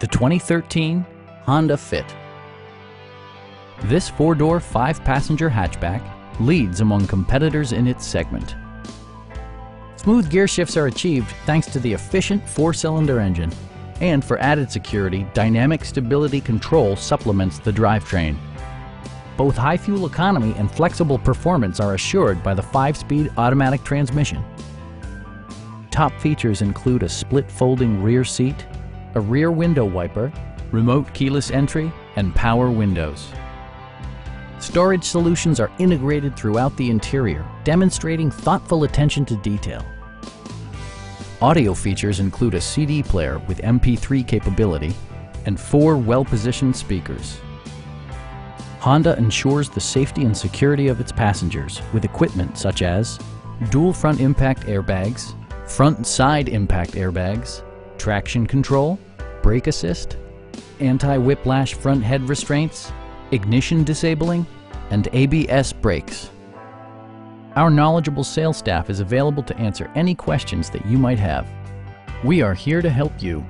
the 2013 Honda Fit. This four-door, five-passenger hatchback leads among competitors in its segment. Smooth gear shifts are achieved thanks to the efficient four-cylinder engine. And for added security, dynamic stability control supplements the drivetrain. Both high fuel economy and flexible performance are assured by the 5-speed automatic transmission. Top features include a split folding rear seat, a rear window wiper, remote keyless entry, and power windows. Storage solutions are integrated throughout the interior, demonstrating thoughtful attention to detail. Audio features include a CD player with MP3 capability and 4 well-positioned speakers. Honda ensures the safety and security of its passengers with equipment such as dual front impact airbags, front and side impact airbags, traction control, brake assist, anti-whiplash front head restraints, ignition disabling, and ABS brakes. Our knowledgeable sales staff is available to answer any questions that you might have. We are here to help you.